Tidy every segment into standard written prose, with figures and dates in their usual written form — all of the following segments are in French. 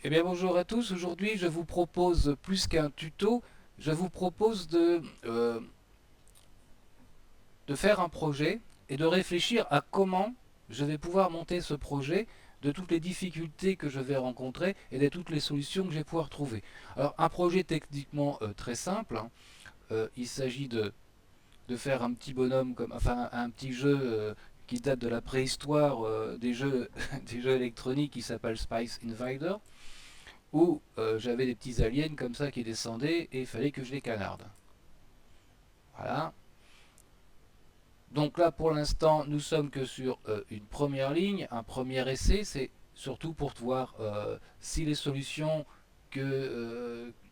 Eh bien bonjour à tous, aujourd'hui je vous propose plus qu'un tuto, je vous propose de faire un projet et de réfléchir à comment je vais pouvoir monter ce projet, de toutes les difficultés que je vais rencontrer et de toutes les solutions que je vais pouvoir trouver. Alors un projet techniquement très simple, hein. Il s'agit de faire un petit bonhomme, enfin un petit jeu qui date de la préhistoire des jeux, des jeux électroniques qui s'appelle Spice Invader où j'avais des petits aliens comme ça qui descendaient et il fallait que je les canarde. Voilà. Donc là pour l'instant nous sommes que sur une première ligne, un premier essai, c'est surtout pour voir si les solutions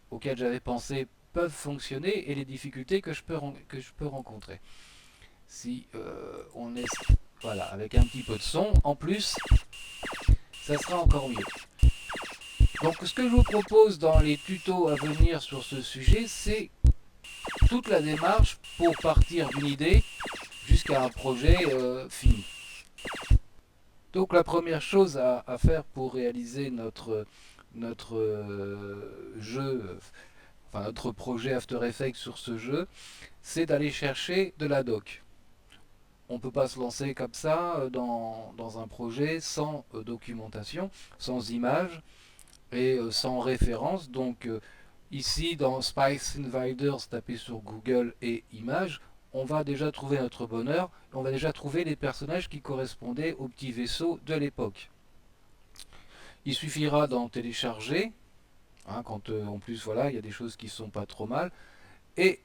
auxquelles j'avais pensé peuvent fonctionner et les difficultés que je peux rencontrer. Si on est voilà, avec un petit peu de son, en plus, ça sera encore mieux. Donc ce que je vous propose dans les tutos à venir sur ce sujet, c'est toute la démarche pour partir d'une idée jusqu'à un projet fini. Donc la première chose à faire pour réaliser notre jeu, enfin notre projet After Effects sur ce jeu, c'est d'aller chercher de la doc. On ne peut pas se lancer comme ça dans un projet sans documentation, sans images et sans référence. Donc ici dans Spice Invaders, tapez sur Google et images, on va déjà trouver notre bonheur, on va déjà trouver les personnages qui correspondaient aux petits vaisseaux de l'époque. Il suffira d'en télécharger, hein, quand en plus voilà, il y a des choses qui sont pas trop mal, et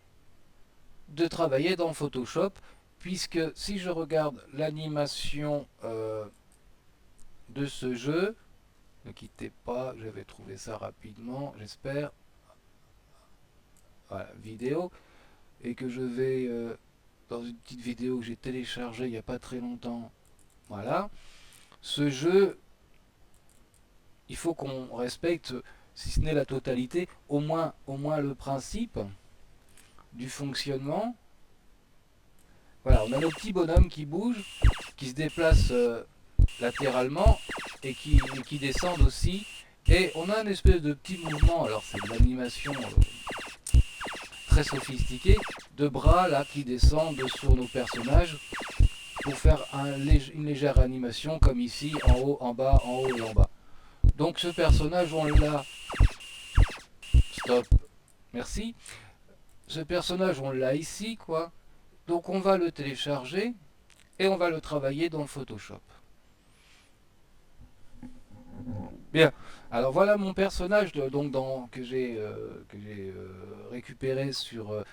de travailler dans Photoshop, puisque si je regarde l'animation de ce jeu, ne quittez pas, je vais trouver ça rapidement, j'espère, voilà, vidéo, et que je vais dans une petite vidéo que j'ai téléchargée il n'y a pas très longtemps. Voilà. Ce jeu, il faut qu'on respecte, si ce n'est la totalité, au moins le principe du fonctionnement. Voilà, on a nos petits bonhommes qui bougent, qui se déplacent latéralement et qui descendent aussi. Et on a une espèce de petit mouvement, alors c'est de l'animation très sophistiquée, de bras là qui descendent sur nos personnages pour faire une légère animation comme ici, en haut, en bas, en haut et en bas. Donc ce personnage, on l'a... Stop, merci. Ce personnage, on l'a ici, quoi. Donc on va le télécharger et on va le travailler dans Photoshop. Bien, alors voilà mon personnage que j'ai récupéré sur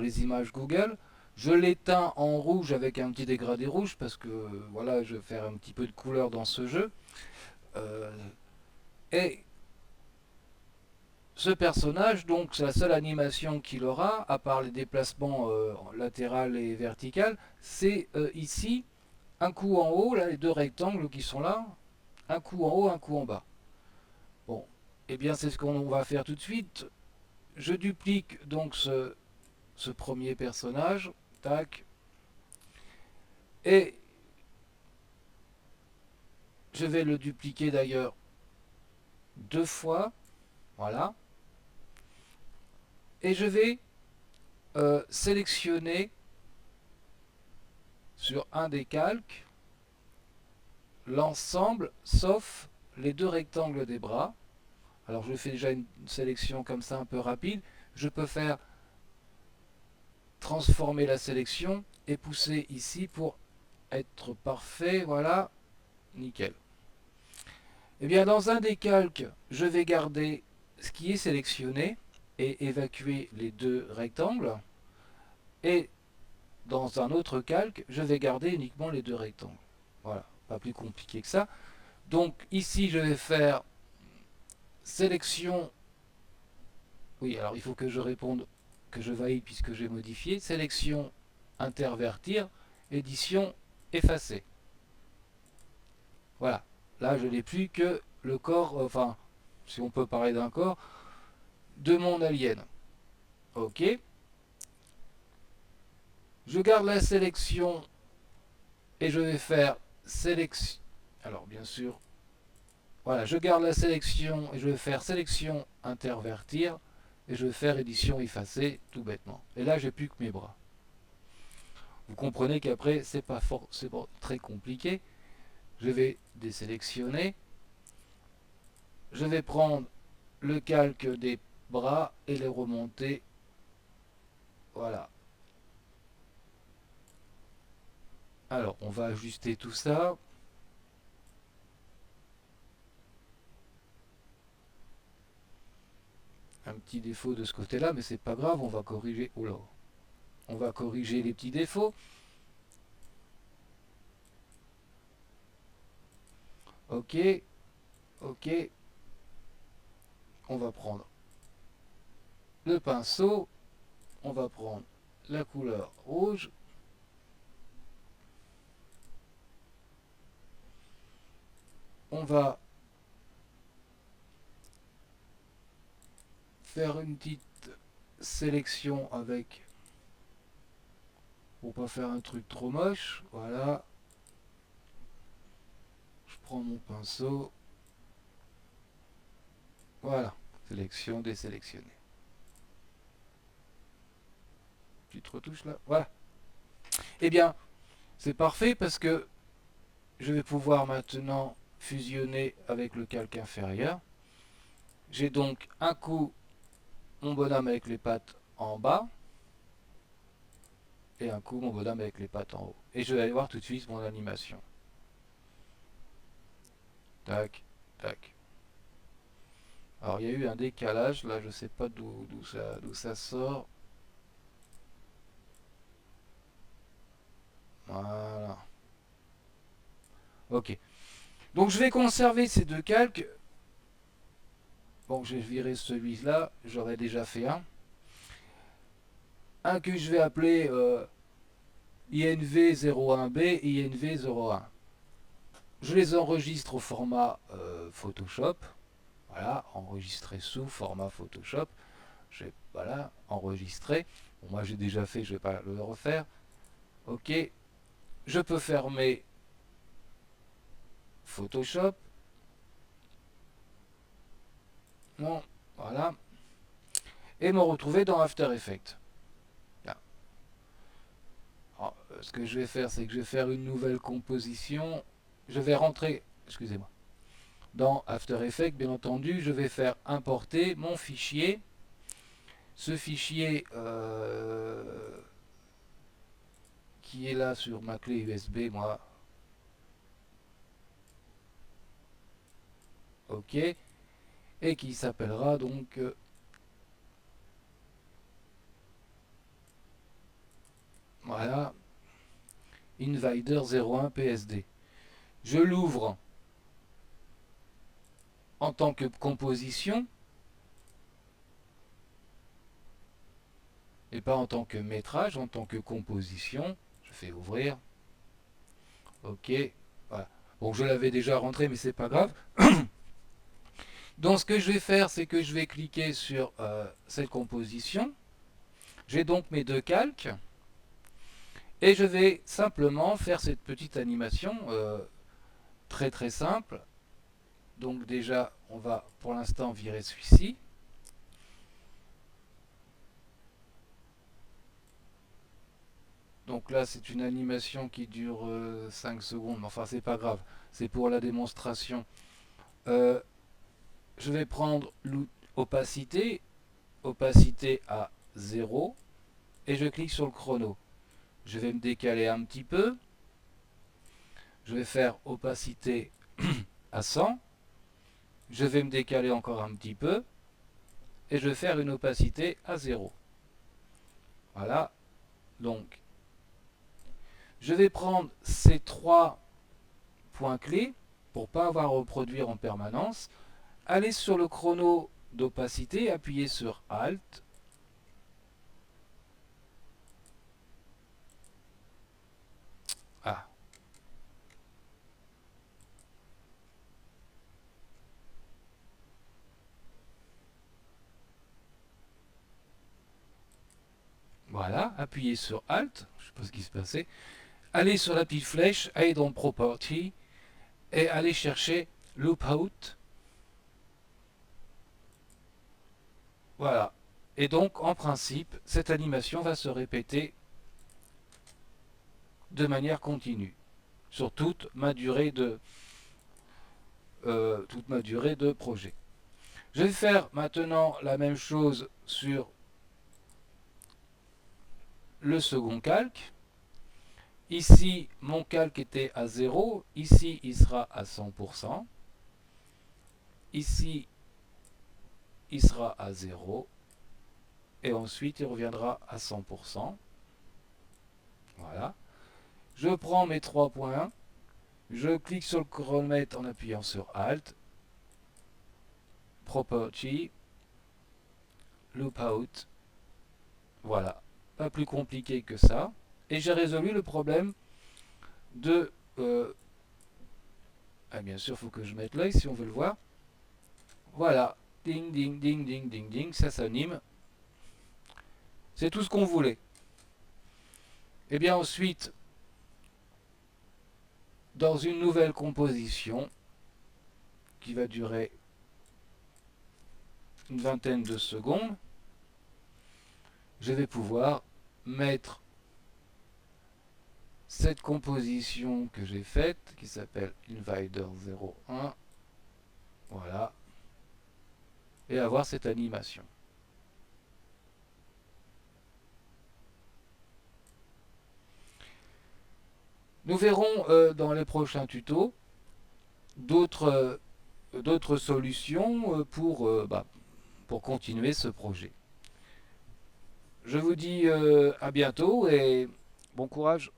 les images Google. Je l'éteins en rouge avec un petit dégradé rouge parce que voilà, je vais faire un petit peu de couleur dans ce jeu. Euh, et ce personnage, donc c'est la seule animation qu'il aura, à part les déplacements latéral et vertical, c'est ici un coup en haut, là les deux rectangles qui sont là, un coup en haut, un coup en bas. Bon, eh bien c'est ce qu'on va faire tout de suite. Je duplique donc ce premier personnage, tac, et je vais le dupliquer d'ailleurs deux fois, voilà, et je vais sélectionner sur un des calques l'ensemble sauf les deux rectangles des bras. Alors je fais déjà une sélection comme ça un peu rapide. Je peux faire transformer la sélection et pousser ici pour être parfait. Voilà, nickel. Et bien dans un des calques, je vais garder ce qui est sélectionné et évacuer les deux rectangles. Et dans un autre calque, je vais garder uniquement les deux rectangles. Voilà, pas plus compliqué que ça. Donc ici, je vais faire sélection. Oui, alors il faut que je réponde, que je valide puisque j'ai modifié. Sélection, intervertir, édition, effacer. Voilà. Là, je n'ai plus que le corps, enfin, si on peut parler d'un corps, de mon alien. Ok. Je garde la sélection et je vais faire sélection. Alors, bien sûr, Voilà, je garde la sélection et je vais faire sélection intervertir et je vais faire édition effacer tout bêtement. Et là, j'ai plus que mes bras. Vous comprenez qu'après, c'est pas forcément très compliqué. Je vais désélectionner. Je vais prendre le calque des bras et les remonter. Voilà. Alors, on va ajuster tout ça. Un petit défaut de ce côté-là, mais c'est pas grave, on va corriger. Oula. On va corriger les petits défauts. Ok, ok. On va prendre le pinceau. On va prendre la couleur rouge. On va faire une petite sélection avec, pour pas faire un truc trop moche. Voilà. Je prends mon pinceau. Voilà. Sélection, désélectionner. Petite retouche là. Voilà. Eh bien, c'est parfait parce que je vais pouvoir maintenant fusionner avec le calque inférieur. J'ai donc un coup mon bonhomme avec les pattes en bas et un coup mon bonhomme avec les pattes en haut. Et je vais aller voir tout de suite mon animation. Tac, tac. Alors il y a eu un décalage, là je sais pas d'où ça sort. Voilà. Ok. Donc je vais conserver ces deux calques. Bon, je vais virer celui-là, j'aurais déjà fait un. Un que je vais appeler INV01B et INV01. Je les enregistre au format Photoshop. Voilà, enregistrer sous format Photoshop. Je vais, voilà, enregistrer. Bon, moi j'ai déjà fait, je ne vais pas le refaire. Ok. Je peux fermer Photoshop. Bon, voilà. Et me retrouver dans After Effects. Alors, ce que je vais faire, c'est que je vais faire une nouvelle composition. Je vais rentrer, excusez-moi, dans After Effects, bien entendu. Je vais faire importer mon fichier. Ce fichier qui est là sur ma clé USB, moi. Ok. Et qui s'appellera donc voilà, Invader01 PSD. Je l'ouvre en tant que composition et pas en tant que métrage, en tant que composition. Je fais ouvrir. Ok. Voilà. Bon, je l'avais déjà rentré, mais c'est pas grave. Donc, ce que je vais faire, c'est que je vais cliquer sur cette composition. J'ai donc mes deux calques. Et je vais simplement faire cette petite animation très très simple. Donc déjà, on va pour l'instant virer celui-ci. Donc là, c'est une animation qui dure 5 secondes, mais enfin, c'est pas grave. C'est pour la démonstration. Je vais prendre l'opacité, opacité à 0, et je clique sur le chrono. Je vais me décaler un petit peu. Je vais faire opacité à 100. Je vais me décaler encore un petit peu. Et je vais faire une opacité à 0. Voilà. Donc, je vais prendre ces trois points clés pour ne pas avoir à reproduire en permanence. Aller sur le chrono d'opacité, appuyez sur Alt. Ah. Voilà, appuyez sur Alt. Je ne sais pas ce qui se passait. Allez sur la petite flèche, allez dans Property et allez chercher loop out. Voilà. Et donc, en principe, cette animation va se répéter de manière continue sur toute ma durée de projet. Je vais faire maintenant la même chose sur le second calque. Ici, mon calque était à 0. Ici, il sera à 100%. Ici, il sera à 0. Et ensuite, il reviendra à 100%. Voilà. Je prends mes 3 points. Je clique sur le chronomètre en appuyant sur Alt. Property. Loop out. Voilà. Pas plus compliqué que ça. Et j'ai résolu le problème de... bien sûr, il faut que je mette l'œil si on veut le voir. Voilà. Ding, ding, ding, ding, ding, ding. Ça s'anime. C'est tout ce qu'on voulait. Et bien ensuite, dans une nouvelle composition qui va durer une vingtaine de secondes, je vais pouvoir mettre cette composition que j'ai faite, qui s'appelle Invader 01, voilà, et avoir cette animation. Nous verrons dans les prochains tutos d'autres solutions pour continuer ce projet. Je vous dis à bientôt et bon courage.